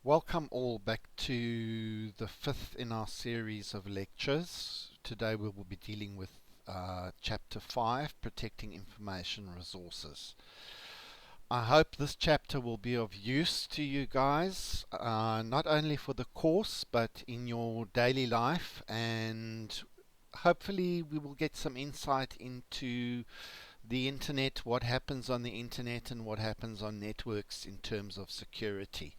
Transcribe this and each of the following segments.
Welcome all back to the fifth in our series of lectures. Today we will be dealing with Chapter 5, Protecting Information Resources. I hope this chapter will be of use to you guys, not only for the course but in your daily life, and hopefully we will get some insight into the internet, what happens on the internet and what happens on networks in terms of security.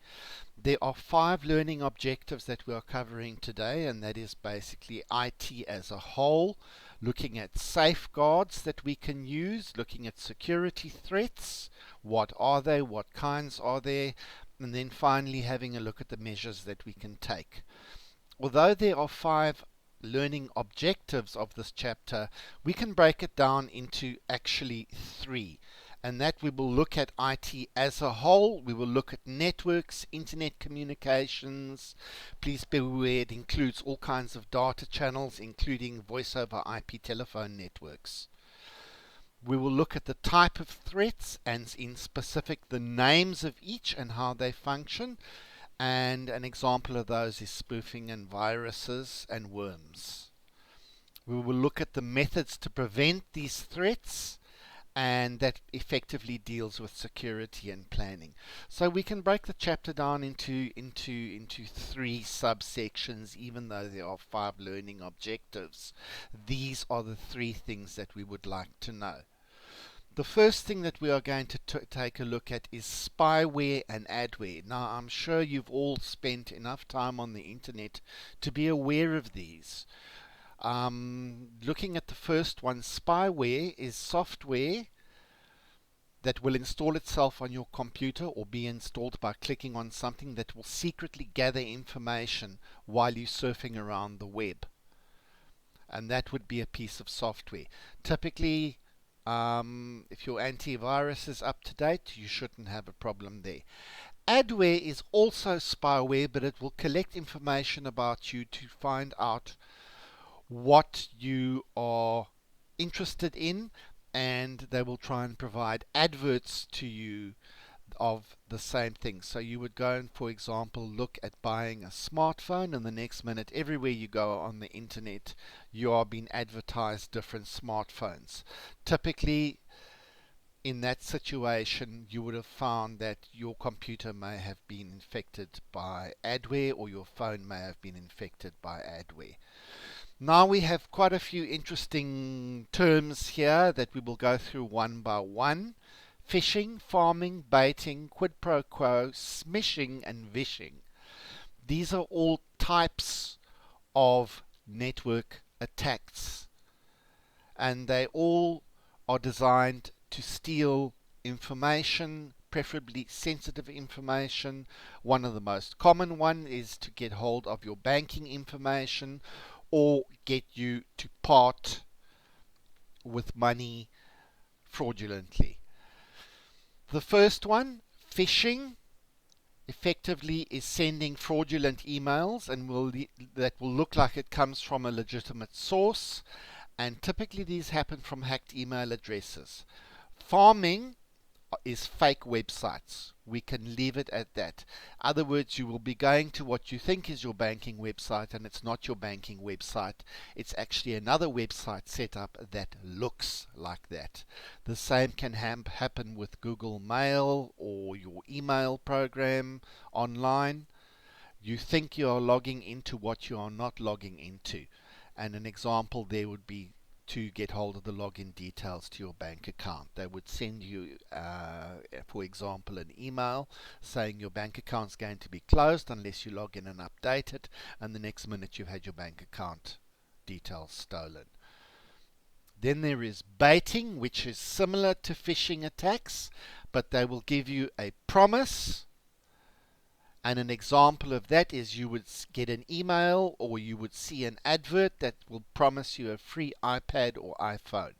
There are 5 learning objectives that we are covering today, and that is basically IT as a whole, looking at safeguards that we can use, looking at security threats, what are they, what kinds are there, and then finally having a look at the measures that we can take. Although there are 5 learning objectives of this chapter, we can break it down into actually 3. And that we will look at IT as a whole. We will look at networks, internet communications. Please be aware it includes all kinds of data channels, including voice over IP telephone networks. We will look at the type of threats and in specific the names of each and how they function. And an example of those is spoofing and viruses and worms. We will look at the methods to prevent these threats, and that effectively deals with security and planning. So we can break the chapter down into 3 subsections, even though there are 5 learning objectives. These are the 3 things that we would like to know. The first thing that we are going to take a look at is spyware and adware. Now, I'm sure you've all spent enough time on the internet to be aware of these. Looking at the first one, spyware is software that will install itself on your computer or be installed by clicking on something that will secretly gather information while you're surfing around the web. And that would be a piece of software. Typically, if your antivirus is up to date, you shouldn't have a problem there. Adware is also spyware, but it will collect information about you to find out what you are interested in, and they will try and provide adverts to you of the same thing. So you would go and, for example, look at buying a smartphone, and the next minute, everywhere you go on the internet, you are being advertised different smartphones. Typically, in that situation, you would have found that your computer may have been infected by adware, or your phone may have been infected by adware. Now we have quite a few interesting terms here that we will go through one by one. Phishing, farming, baiting, quid pro quo, smishing, and vishing. These are all types of network attacks, and they all are designed to steal information, preferably sensitive information. One of the most common one is to get hold of your banking information or get you to part with money fraudulently. The first one, phishing, effectively is sending fraudulent emails and that will look like it comes from a legitimate source, and typically these happen from hacked email addresses. Farming is fake websites. We can leave it at that. In other words, you will be going to what you think is your banking website, and it's not your banking website. It's actually another website set up that looks like that. The same can happen with Google Mail or your email program online. You think you are logging into what you are not logging into. And an example there would be to get hold of the login details to your bank account. They would send you, for example, an email saying your bank account is going to be closed unless you log in and update it, and the next minute you've had your bank account details stolen. Then there is baiting, which is similar to phishing attacks, but they will give you a promise. And an example of that is you would get an email or you would see an advert that will promise you a free iPad or iPhone.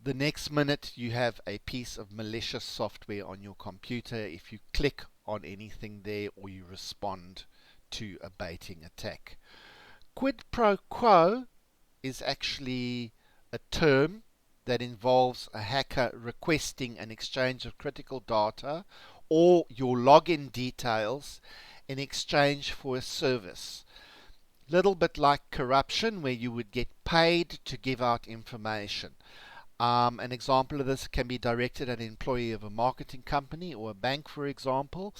The next minute you have a piece of malicious software on your computer if you click on anything there or you respond to a baiting attack. Quid pro quo is actually a term that involves a hacker requesting an exchange of critical data or your login details in exchange for a service. Little bit like corruption, where you would get paid to give out information. An example of this can be directed at an employee of a marketing company or a bank, for example,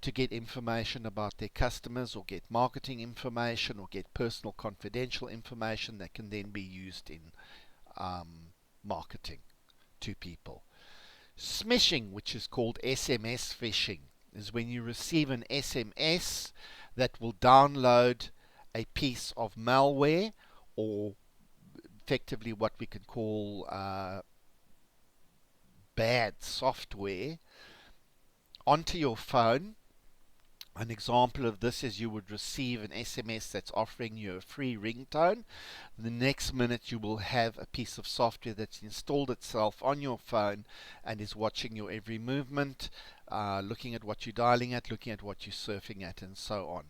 to get information about their customers, or get marketing information, or get personal confidential information that can then be used in marketing to people. Smishing, which is called SMS phishing, is when you receive an SMS that will download a piece of malware, or effectively what we can call bad software, onto your phone. An example of this is you would receive an SMS that's offering you a free ringtone. The next minute you will have a piece of software that's installed itself on your phone and is watching your every movement, looking at what you're dialing at, looking at what you're surfing at, and so on.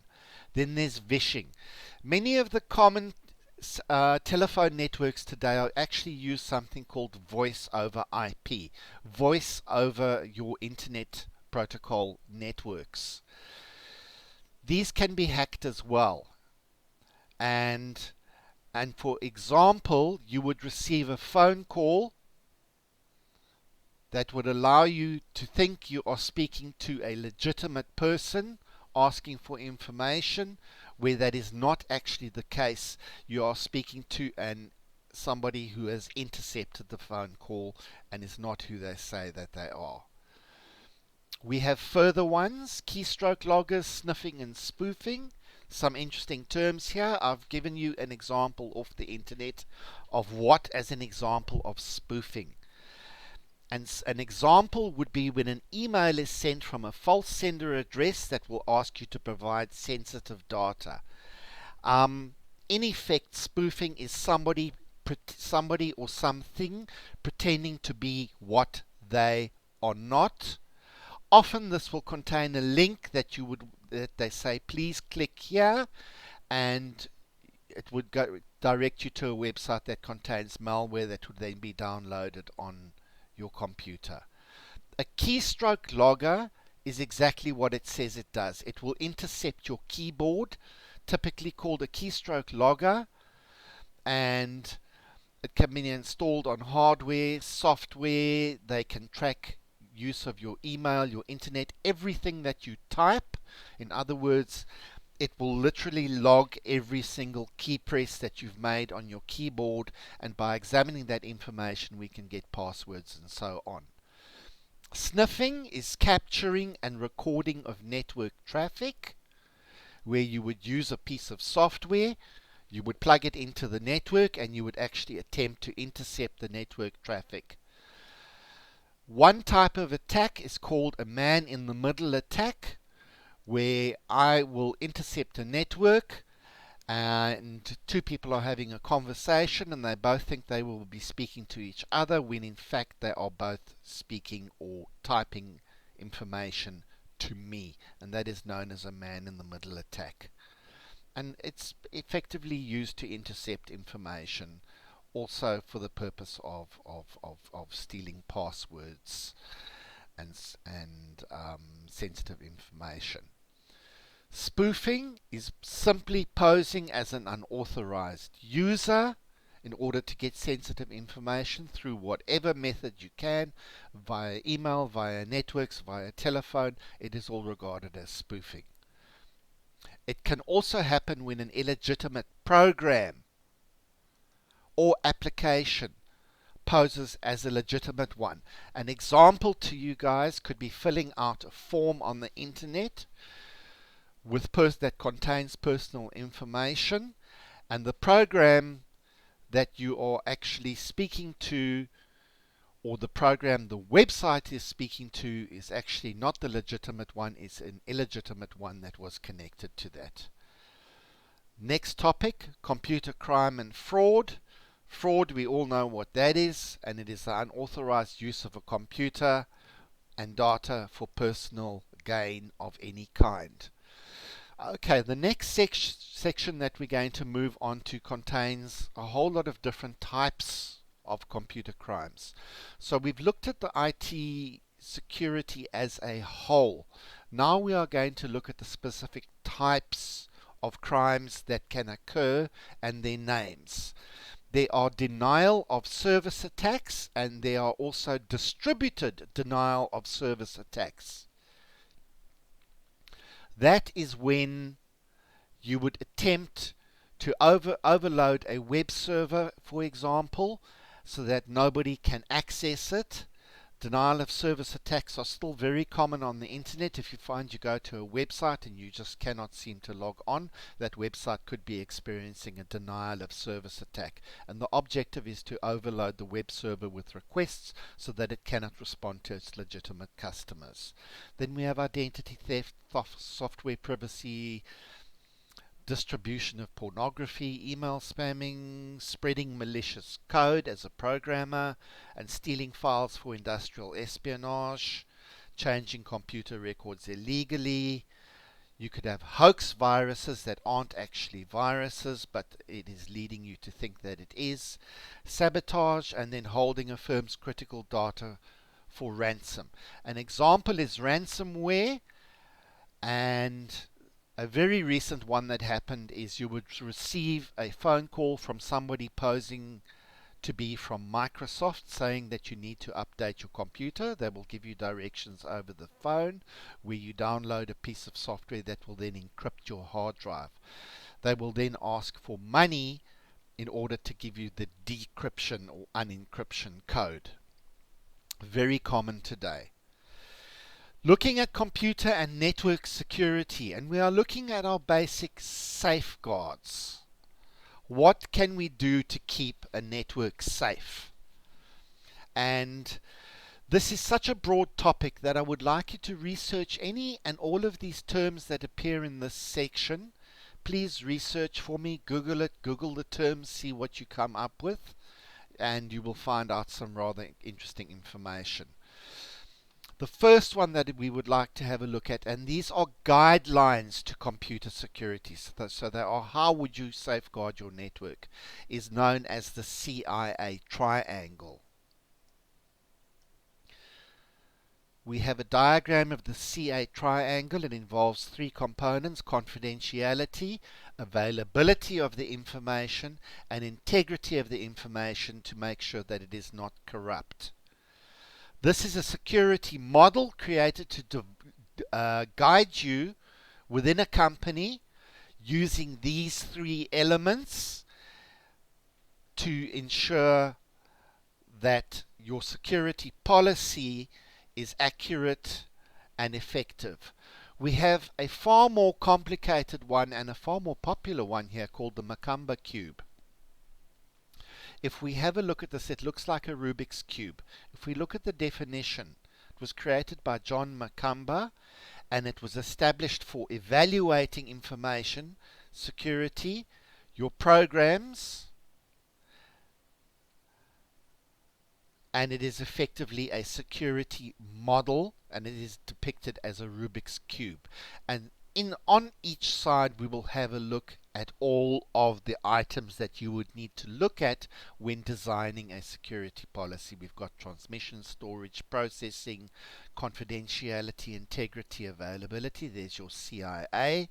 Then there's vishing. Many of the common telephone networks today actually use something called voice over IP, voice over your internet protocol networks. These can be hacked as well. And for example, you would receive a phone call that would allow you to think you are speaking to a legitimate person asking for information, where that is not actually the case. You are speaking to somebody who has intercepted the phone call and is not who they say that they are. We have further ones: keystroke loggers, sniffing, and spoofing. Some interesting terms here. I've given you an example off the internet of what as an example of spoofing. And an example would be when an email is sent from a false sender address that will ask you to provide sensitive data. In effect, spoofing is somebody or something pretending to be what they are not. Often this will contain a link that they say, please click here, and it would direct you to a website that contains malware that would then be downloaded on your computer. A keystroke logger is exactly what it says it does. It will intercept your keyboard, typically called a keystroke logger, and it can be installed on hardware, software. They can track use of your email, your internet, everything that you type. In other words, it will literally log every single key press that you've made on your keyboard, and by examining that information we can get passwords and so on. Sniffing is capturing and recording of network traffic, where you would use a piece of software, you would plug it into the network, and you would actually attempt to intercept the network traffic. One type of attack is called a man-in-the-middle attack, where I will intercept a network and two people are having a conversation and they both think they will be speaking to each other, when in fact they are both speaking or typing information to me, and that is known as a man-in-the-middle attack. And it's effectively used to intercept information, also for the purpose of stealing passwords and sensitive information. Spoofing is simply posing as an unauthorized user in order to get sensitive information through whatever method you can, via email, via networks, via telephone. It is all regarded as spoofing. It can also happen when an illegitimate program or application poses as a legitimate one. An example to you guys could be filling out a form on the internet that contains personal information, and the program that you are actually speaking to, or the program the website is speaking to, is actually not the legitimate one, it's an illegitimate one that was connected to that. Next topic: computer crime and fraud. Fraud, we all know what that is, and it is the unauthorized use of a computer and data for personal gain of any kind. Okay, the next section that we're going to move on to contains a whole lot of different types of computer crimes. So we've looked at the IT security as a whole. Now we are going to look at the specific types of crimes that can occur and their names. There are denial of service attacks, and there are also distributed denial of service attacks. That is when you would attempt to overload a web server, for example, so that nobody can access it. Denial of service attacks are still very common on the internet. If you find you go to a website and you just cannot seem to log on, that website could be experiencing a denial of service attack. And the objective is to overload the web server with requests so that it cannot respond to its legitimate customers. Then we have identity theft, software privacy, distribution of pornography, email spamming, spreading malicious code as a programmer, and stealing files for industrial espionage, changing computer records illegally. You could have hoax viruses that aren't actually viruses, but it is leading you to think that it is. Sabotage, and then holding a firm's critical data for ransom. An example is ransomware, and a very recent one that happened is you would receive a phone call from somebody posing to be from Microsoft saying that you need to update your computer. They will give you directions over the phone where you download a piece of software that will then encrypt your hard drive. They will then ask for money in order to give you the decryption or unencryption code. Very common today. Looking at computer and network security, and we are looking at our basic safeguards. What can we do to keep a network safe? And this is such a broad topic that I would like you to research any and all of these terms that appear in this section. Please research for me, Google it, Google the terms, see what you come up with, and you will find out some rather interesting information. The first one that we would like to have a look at, and these are guidelines to computer security, so they are how would you safeguard your network, is known as the CIA triangle. We have a diagram of the CIA triangle. It involves three components: confidentiality, availability of the information, and integrity of the information to make sure that it is not corrupt. This is a security model created to guide you within a company using these three elements to ensure that your security policy is accurate and effective. We have a far more complicated one and a far more popular one here called the Macumba Cube. If we have a look at this, it looks like a Rubik's Cube. If we look at the definition, it was created by John Macumba, and it was established for evaluating information security, your programs, and it is effectively a security model, and it is depicted as a Rubik's Cube. And on each side we will have a look at all of the items that you would need to look at when designing a security policy. We've got transmission, storage, processing, confidentiality, integrity, availability. There's your CIA.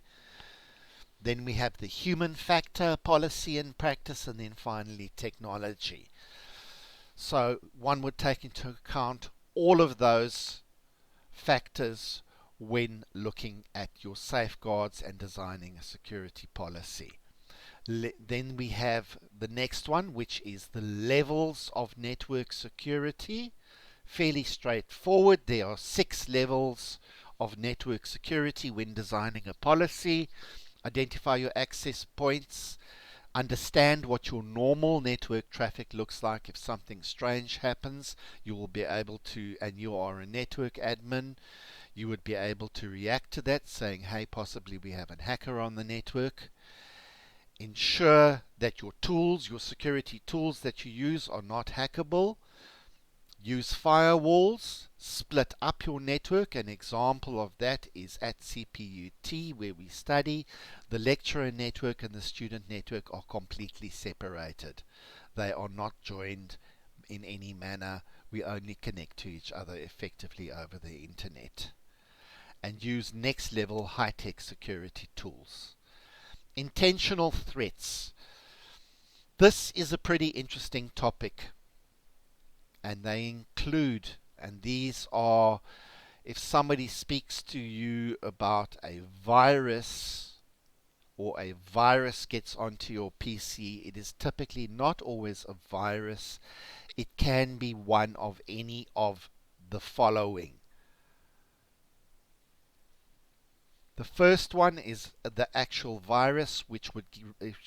Then we have the human factor, policy and practice, and then finally technology. So one would take into account all of those factors when looking at your safeguards and designing a security policy. Then we have the next one, which is the levels of network security. Fairly straightforward. There are 6 levels of network security when designing a policy. Identify your access points. Understand what your normal network traffic looks like. If something strange happens, you will be able to, and you are a network admin, you would be able to react to that, saying, hey, possibly we have a hacker on the network. Ensure that your tools, your security tools that you use are not hackable. Use firewalls. Split up your network. An example of that is at CPUT, where we study. The lecturer network and the student network are completely separated. They are not joined in any manner. We only connect to each other effectively over the internet. and use next level high-tech security tools. Intentional threats. This is a pretty interesting topic, and they include, and these are, if somebody speaks to you about a virus or a virus gets onto your PC, it is typically not always a virus. It can be one of any of the following. The first one is the actual virus, which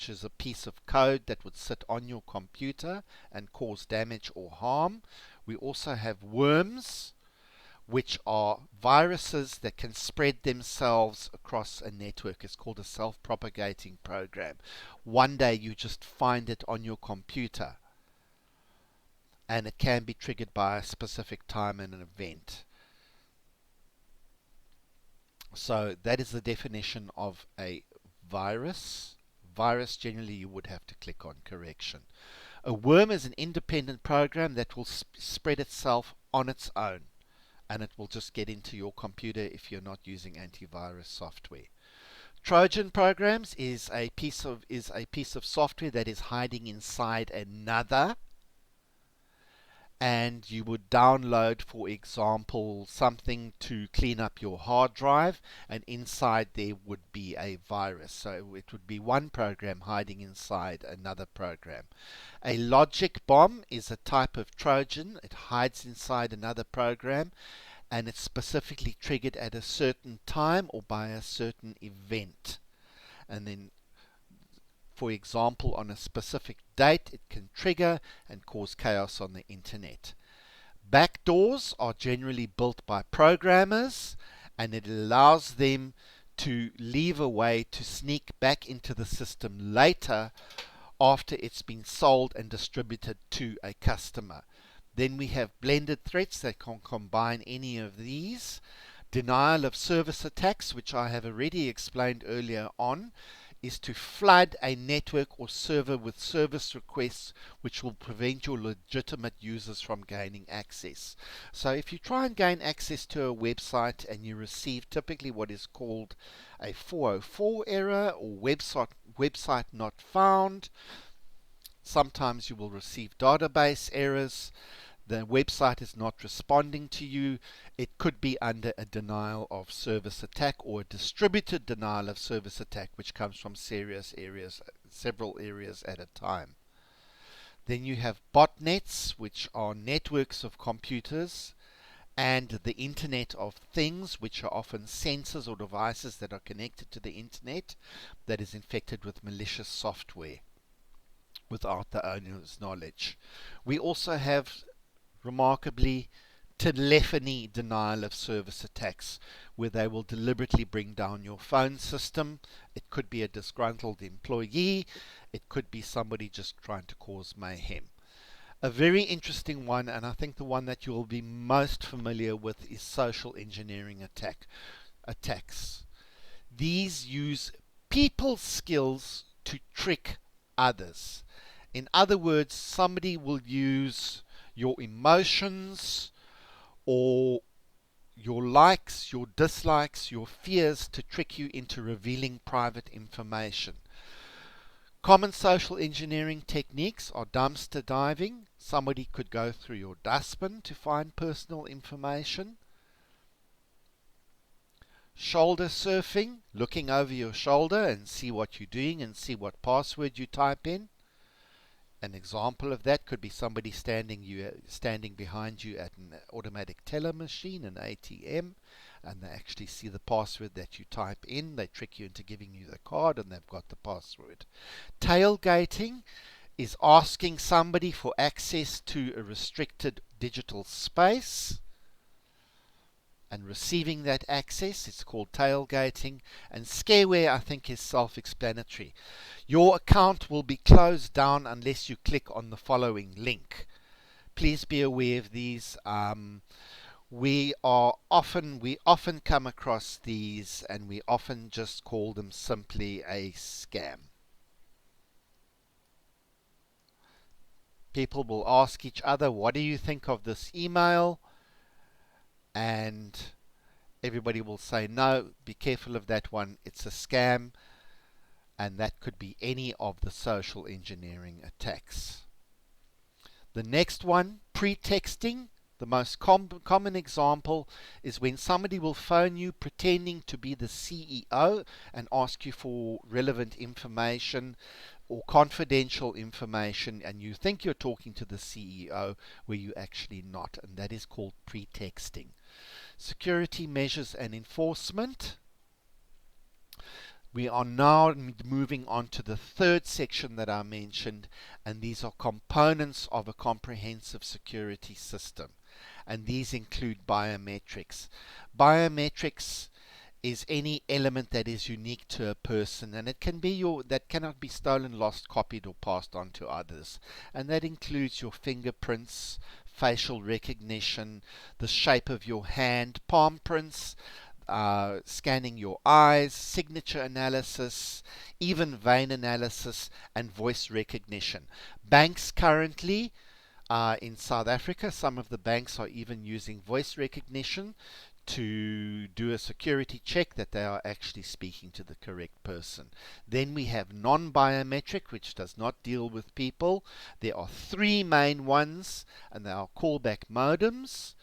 is a piece of code that would sit on your computer and cause damage or harm. We also have worms, which are viruses that can spread themselves across a network. It's called a self-propagating program. One day you just find it on your computer, and it can be triggered by a specific time and an event. So that is the definition of a virus. Virus, generally you would have to click on correction. A worm is an independent program that will spread itself on its own, and it will just get into your computer if you're not using antivirus software. Trojan Programs is a piece of software that is hiding inside another, and you would download, for example, something to clean up your hard drive, and inside there would be a virus. So it would be one program hiding inside another program. A logic bomb is a type of Trojan. It hides inside another program, and it's specifically triggered at a certain time or by a certain event. And then, for example, on a specific date, it can trigger and cause chaos on the internet. Backdoors are generally built by programmers, and it allows them to leave a way to sneak back into the system later after it's been sold and distributed to a customer. Then we have blended threats that can combine any of these. Denial of service attacks, which I have already explained earlier on, is to flood a network or server with service requests which will prevent your legitimate users from gaining access. So if you try and gain access to a website and you receive typically what is called a 404 error or website not found, sometimes you will receive database errors. The website is not responding to you. It could be under a denial of service attack or a distributed denial of service attack, which comes from several areas at a time. Then you have botnets, which are networks of computers, and the Internet of Things, which are often sensors or devices that are connected to the Internet that is infected with malicious software without the owner's knowledge. We also have, remarkably, telephony denial of service attacks, where they will deliberately bring down your phone system. It could be a disgruntled employee. It could be somebody just trying to cause mayhem. A very interesting one, and I think the one that you will be most familiar with, is social engineering attacks. These use people skills to trick others. In other words, somebody will use your emotions or your likes, your dislikes, your fears to trick you into revealing private information. Common social engineering techniques are dumpster diving. Somebody could go through your dustbin to find personal information. Shoulder surfing, looking over your shoulder and see what you're doing and see what password you type in. An example of that could be somebody standing behind you at an automatic teller machine, an ATM, and they actually see the password that you type in. They trick you into giving you the card, and they've got the password. Tailgating is asking somebody for access to a restricted digital space and receiving that access. It's called tailgating. And scareware, I think, is self-explanatory. Your account will be closed down unless you click on the following link. Please be aware of these. We often come across these, and we often just call them simply a scam. People will ask each other, what do you think of this email? And everybody will say, no, be careful of that one, it's a scam, and that could be any of the social engineering attacks. The next one, pretexting. The most common example is when somebody will phone you pretending to be the CEO and ask you for relevant information or confidential information, and you think you're talking to the CEO where you're actually not, and that is called pretexting. Security measures and enforcement. We are now moving on to the third section that I mentioned, and these are components of a comprehensive security system. And these include biometrics. Biometrics is any element that is unique to a person, and it can be that cannot be stolen, lost, copied, or passed on to others. And that includes your fingerprints, facial recognition, the shape of your hand, palm prints, scanning your eyes, signature analysis, even vein analysis, and voice recognition. Banks currently in South Africa, some of the banks are even using voice recognition to do a security check that they are actually speaking to the correct person. Then we have non-biometric, which does not deal with people. There are three main ones, and they are callback modems.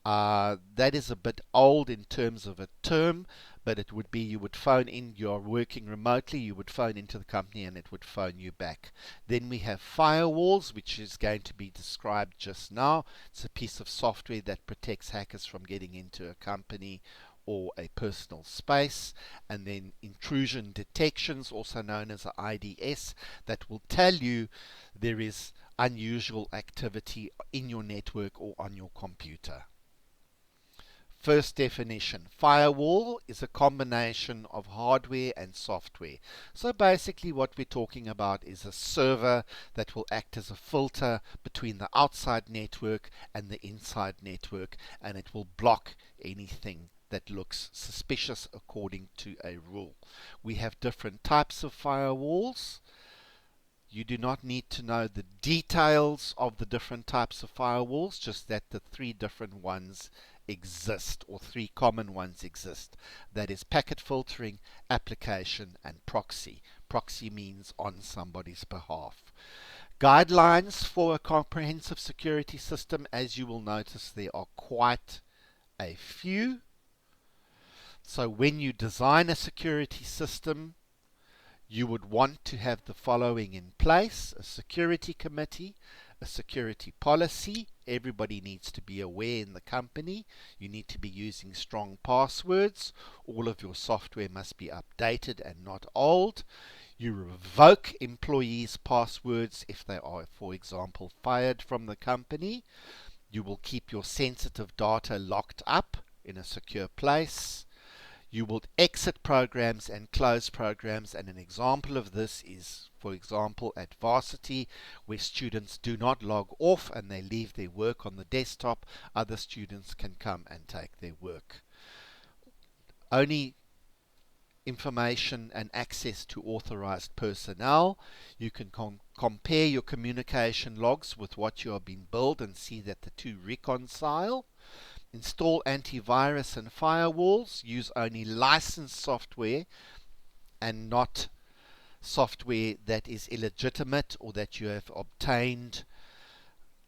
That is a bit old in terms of a term, but it would be you would phone in, you're working remotely, you would phone into the company and it would phone you back. Then we have firewalls, which is going to be described just now. It's a piece of software that protects hackers from getting into a company or a personal space. And then intrusion detections, also known as IDS, that will tell you there is unusual activity in your network or on your computer. First definition, firewall is a combination of hardware and software. So basically what we're talking about is a server that will act as a filter between the outside network and the inside network, and it will block anything that looks suspicious according to a rule. We have different types of firewalls. You do not need to know the details of the different types of firewalls, just that the three different ones exist, or three common ones exist. That is packet filtering, application, and proxy. Proxy means on somebody's behalf. Guidelines for a comprehensive security system, as you will notice, there are quite a few. So when you design a security system, you would want to have the following in place: a security committee, a security policy. Everybody needs to be aware in the company. You need to be using strong passwords. All of your software must be updated and not old. You revoke employees' passwords if they are, for example, fired from the company. You will keep your sensitive data locked up in a secure place. You will exit programs and close programs, and an example of this is, for example, at varsity, where students do not log off and they leave their work on the desktop. Other students can come and take their work. Only information and access to authorized personnel. You can compare your communication logs with what you have been billed and see that the two reconcile. Install antivirus and firewalls. Use only licensed software and not software that is illegitimate or that you have obtained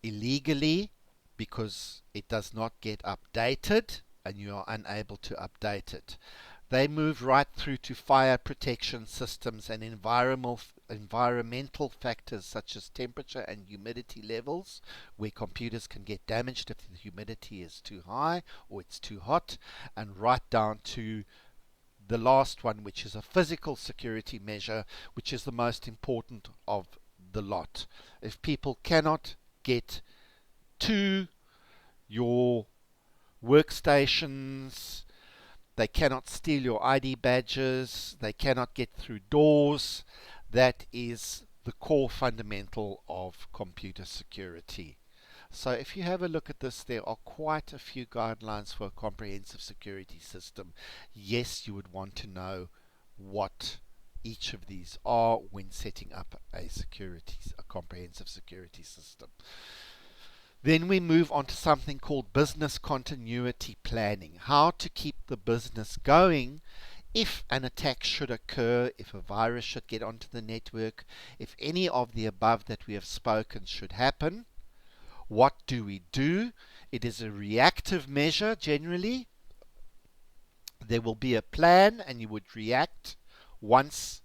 illegally, because it does not get updated and you are unable to update it. They move right through to fire protection systems and environmental factors such as temperature and humidity levels, where computers can get damaged if the humidity is too high or it's too hot, and right down to the last one, which is a physical security measure, which is the most important of the lot. If people cannot get to your workstations, they cannot steal your ID badges, they cannot get through doors. That is the core fundamental of computer security. So if you have a look at this, there are quite a few guidelines for a comprehensive security system. Yes, you would want to know what each of these are when setting up a comprehensive security system. Then we move on to something called business continuity planning. How to keep the business going if an attack should occur, if a virus should get onto the network, if any of the above that we have spoken should happen. What do we do? It is a reactive measure generally. There will be a plan and you would react once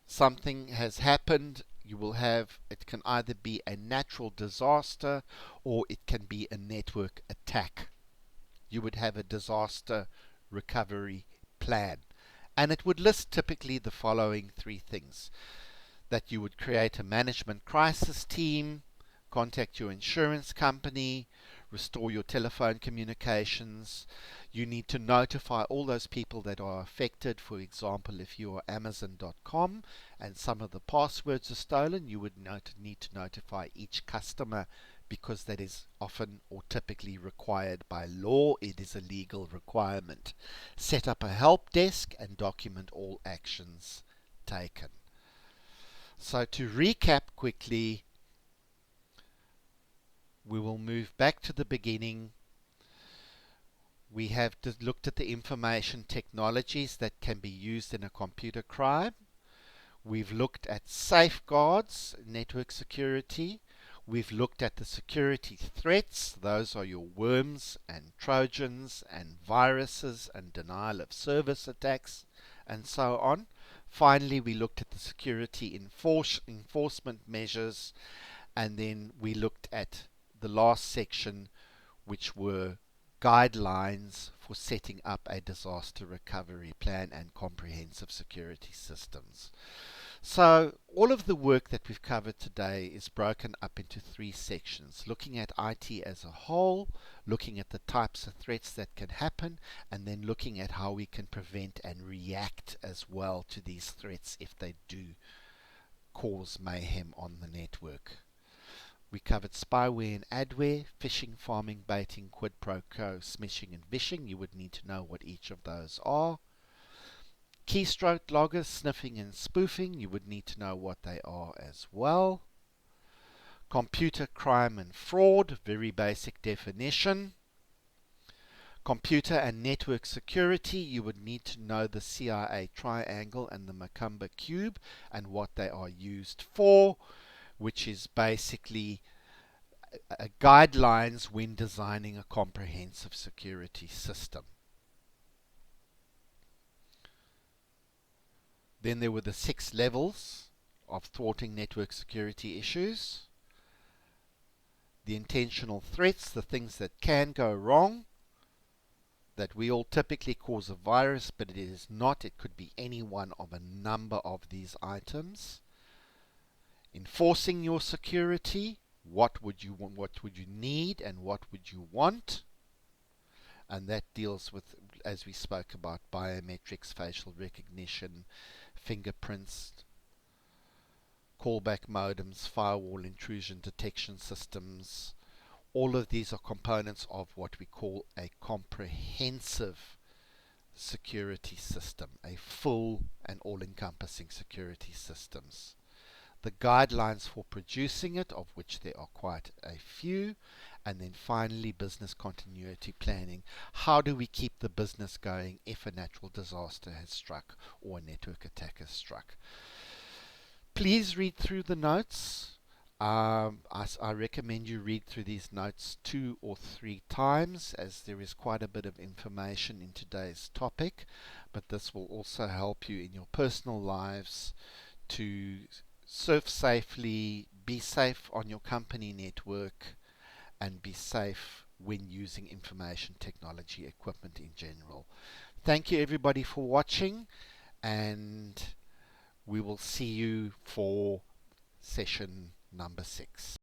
something has happened. You will have, it can either be a natural disaster or it can be a network attack. You would have a disaster recovery plan. And it would list typically the following three things: that you would create a management crisis team, contact your insurance company, restore your telephone communications. You need to notify all those people that are affected. For example, if you are Amazon.com and some of the passwords are stolen, you would need to notify each customer, because that is often or typically required by law. It is a legal requirement. Set up a help desk and document all actions taken. So to recap quickly, we will move back to the beginning. We have looked at the information technologies that can be used in a computer crime. We've looked at safeguards, network security. We've looked at the security threats. Those are your worms and trojans and viruses and denial of service attacks and so on. Finally, we looked at the security enforcement measures, and then we looked at the last section, which were guidelines for setting up a disaster recovery plan and comprehensive security systems. So all of the work that we've covered today is broken up into three sections: looking at IT as a whole, looking at the types of threats that can happen, and then looking at how we can prevent and react as well to these threats if they do cause mayhem on the network. We covered spyware and adware, phishing, farming, baiting, quid pro quo, smishing and vishing. You would need to know what each of those are. Keystroke loggers, sniffing and spoofing. You would need to know what they are as well. Computer crime and fraud, very basic definition. Computer and network security, you would need to know the CIA triangle and the Macumba Cube and what they are used for, which is basically guidelines when designing a comprehensive security system. Then there were the 6 levels of thwarting network security issues. The intentional threats, the things that can go wrong, that we all typically cause a virus, but it is not. It could be any one of a number of these items. Enforcing your security, what would you want, what would you need, and what would you want? And that deals with, as we spoke about, biometrics, facial recognition, fingerprints, callback modems, firewall intrusion detection systems. All of these are components of what we call a comprehensive security system, a full and all-encompassing security systems. The guidelines for producing it, of which there are quite a few, and then finally business continuity planning. How do we keep the business going if a natural disaster has struck or a network attack has struck? Please read through the notes. I recommend you read through these notes 2 or 3 times, as there is quite a bit of information in today's topic, but this will also help you in your personal lives to surf safely, be safe on your company network, and be safe when using information technology equipment in general. Thank you everybody for watching, and we will see you for session number 6.